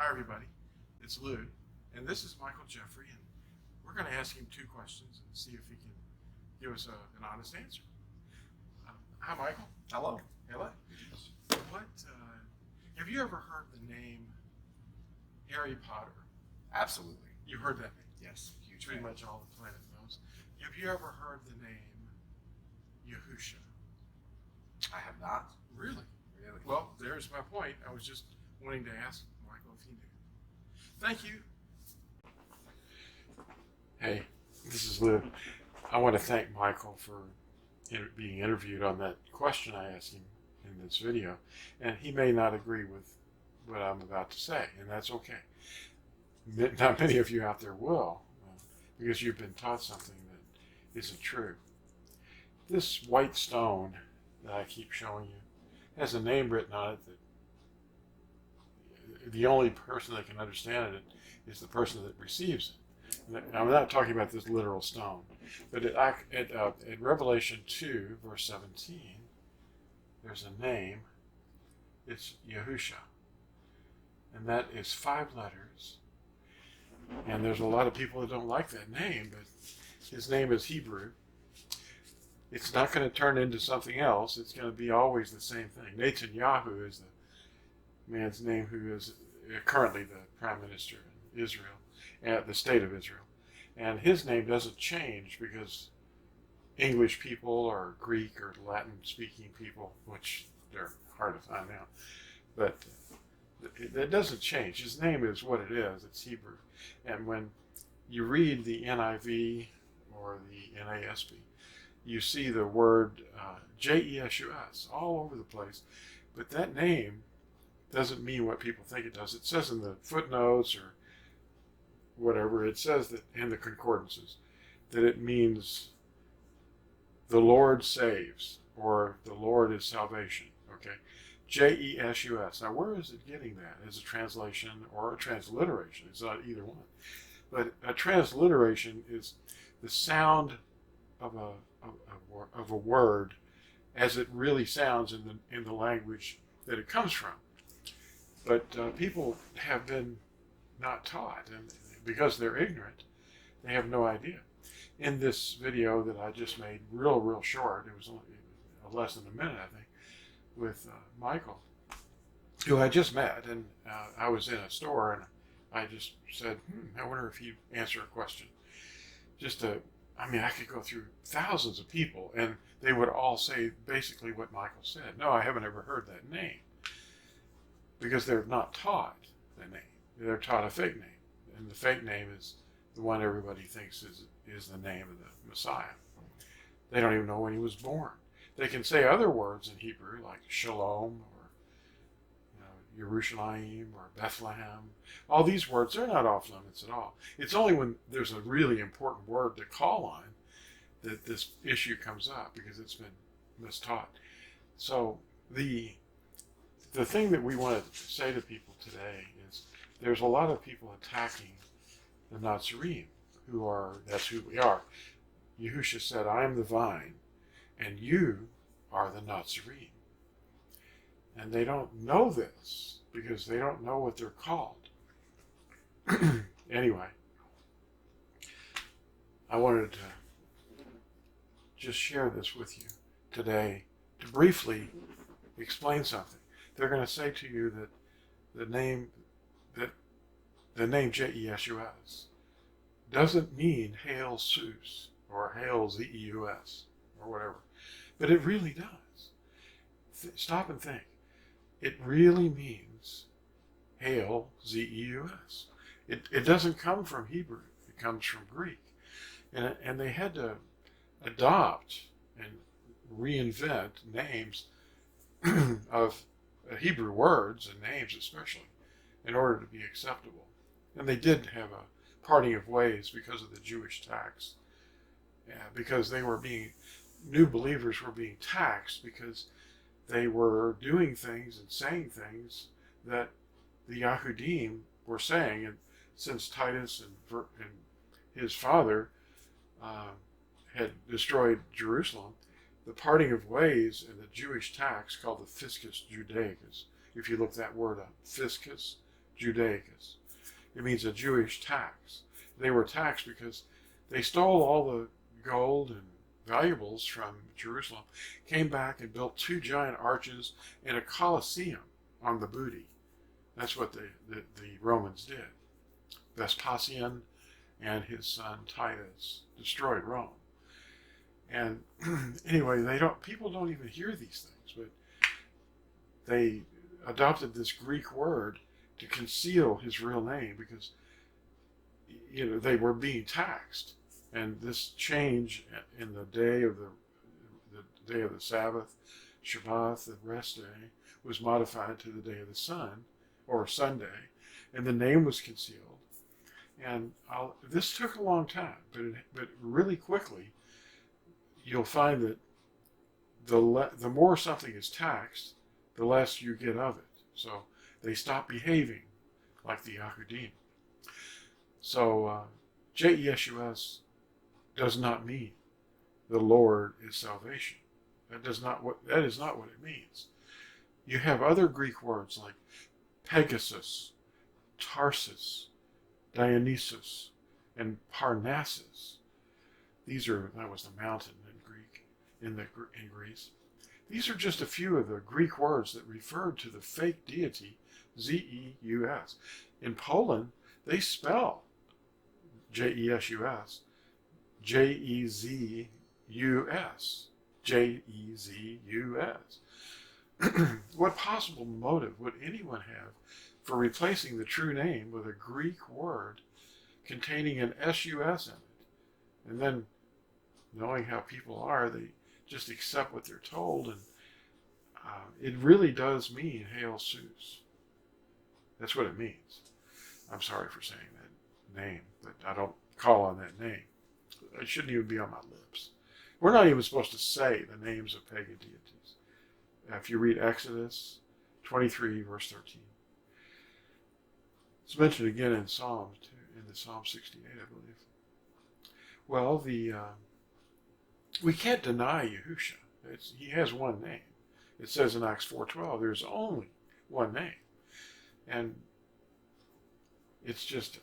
Hi everybody, it's Lew, and this is Michael Jeffrey, and we're going to ask him 2 questions and see if he can give us an honest answer. Hi Michael. Hello. Hello. What, have you ever heard the name Harry Potter? Absolutely. You've heard that name? Yes. Huge Pretty fan. much all the planet knows. Have you ever heard the name Yahusha? I have not. Really? Really? Well, there's my point. I was just wanting to ask Michael if he knew. Thank you. Hey, this is Lew. I want to thank Michael for being interviewed on that question I asked him in this video. And he may not agree with what I'm about to say, and that's okay. Not many of you out there will, because you've been taught something that isn't true. This white stone that I keep showing you has a name written on it that the only person that can understand it is the person that receives it. I'm not talking about this literal stone, but in Revelation 2, verse 17, there's a name. It's Yahusha, and that is 5 letters. And there's a lot of people that don't like that name, but his name is Hebrew. It's not going to turn into something else. It's going to be always the same thing. Netanyahu is the man's name who is currently the prime minister in Israel, the state of Israel. And his name doesn't change because English people or Greek or Latin-speaking people, which they're hard to find now, but it doesn't change. His name is what it is. It's Hebrew. And when you read the NIV or the NASB, you see the word Jesus all over the place. But that name doesn't mean what people think it does. It says in the footnotes or whatever, it says that in the concordances that it means the Lord saves, or the Lord is salvation. Okay? Jesus. Now, where is it getting that? As a translation or a transliteration? It's not either one. But a transliteration is the sound of a word as it really sounds in the language that it comes from. But people have been not taught, and because they're ignorant, they have no idea. In this video that I just made, real short, it was only less than a minute, I think, with Michael, who I just met, and I was in a store, and I just said, I wonder if he'd answer a question. I could go through thousands of people, and they would all say basically what Michael said. No, I haven't ever heard that name, because they're not taught the name. They're taught a fake name, and the fake name is the one everybody thinks is the name of the Messiah. They don't even know when he was born. They can say other words in Hebrew, like Shalom, or Yerushalayim, or Bethlehem. All these words, they're not off limits at all. It's only when there's a really important word to call on that this issue comes up, because it's been mistaught. So the thing that we want to say to people today is there's a lot of people attacking the Nazarene, that's who we are. Yahusha said, I am the vine, and you are the Nazarene. And they don't know this because they don't know what they're called. Anyway, I wanted to just share this with you today to briefly explain something. They're going to say to you that the name Jesus doesn't mean Hail Zeus or Hail Zeus or whatever, but it really does. Stop and think. It really means Hail Zeus. It doesn't come from Hebrew. It comes from Greek. And they had to adopt and reinvent names of Hebrew words and names especially in order to be acceptable. And they did have a parting of ways because of the Jewish tax. Because new believers were being taxed because they were doing things and saying things that the Yahudim were saying. And since Titus and his father had destroyed Jerusalem, the parting of ways in the Jewish tax called the Fiscus Judaicus. If you look that word up, Fiscus Judaicus. It means a Jewish tax. They were taxed because they stole all the gold and valuables from Jerusalem, came back and built 2 giant arches and a Colosseum on the booty. That's what the Romans did. Vespasian and his son Titus destroyed Rome. And anyway, people don't even hear these things, but they adopted this Greek word to conceal his real name because they were being taxed. And this change in the day of the day of the Sabbath, Shabbat, the rest day, was modified to the day of the sun, or Sunday, and the name was concealed. And this took a long time, but really quickly, you'll find that the more something is taxed, the less you get of it. So they stop behaving like the Yahudim. So J-E-S-U-S does not mean the Lord is salvation. That is not what it means. You have other Greek words like Pegasus, Tarsus, Dionysus, and Parnassus. That was the mountain in Greece. These are just a few of the Greek words that referred to the fake deity Zeus. In Poland, they spell J-E-S-U-S, J-E-Z-U-S, J-E-Z-U-S. What possible motive would anyone have for replacing the true name with a Greek word containing an S-U-S in it? And then, knowing how people are, they just accept what they're told, and it really does mean Hail Zeus. That's what it means. I'm sorry for saying that name, but I don't call on that name. It shouldn't even be on my lips. We're not even supposed to say the names of pagan deities. If you read Exodus 23, verse 13. It's mentioned again in Psalms, in the Psalm 68, I believe. Well, we can't deny Yahusha. He has one name. It says in Acts 4:12, there's only one name. And it's just,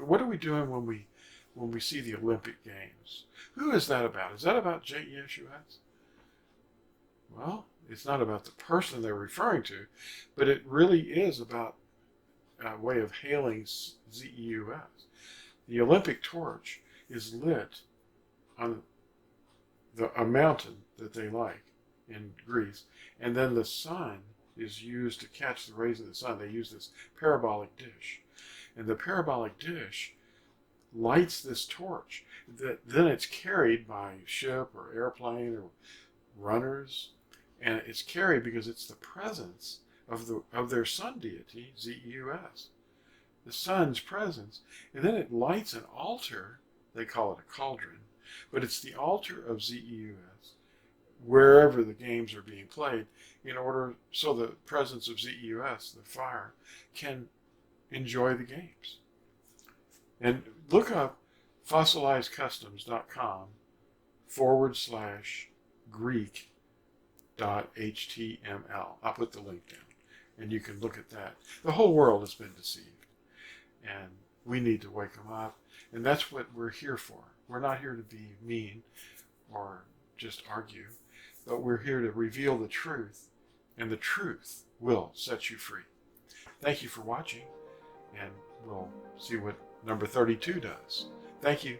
what are we doing when we see the Olympic Games? Who is that about? Is that about J-E-S-U-S? Well, it's not about the person they're referring to, but it really is about a way of hailing Z-E-U-S. The Olympic torch is lit on a mountain that they like in Greece, and then the sun is used to catch the rays of the sun. They use this parabolic dish, and the parabolic dish lights this torch. Then it's carried by ship or airplane or runners, and it's carried because it's the presence of their sun deity, Zeus. The sun's presence, and then it lights an altar. They call it a cauldron, but it's the altar of Zeus wherever the games are being played, in order so the presence of Zeus, the fire, can enjoy the games. And look up fossilizedcustoms.com/Greek.html. I'll put the link down, and you can look at that. The whole world has been deceived, and we need to wake them up, and that's what we're here for. We're not here to be mean or just argue, but we're here to reveal the truth, and the truth will set you free. Thank you for watching, and we'll see what number 32 does. Thank you.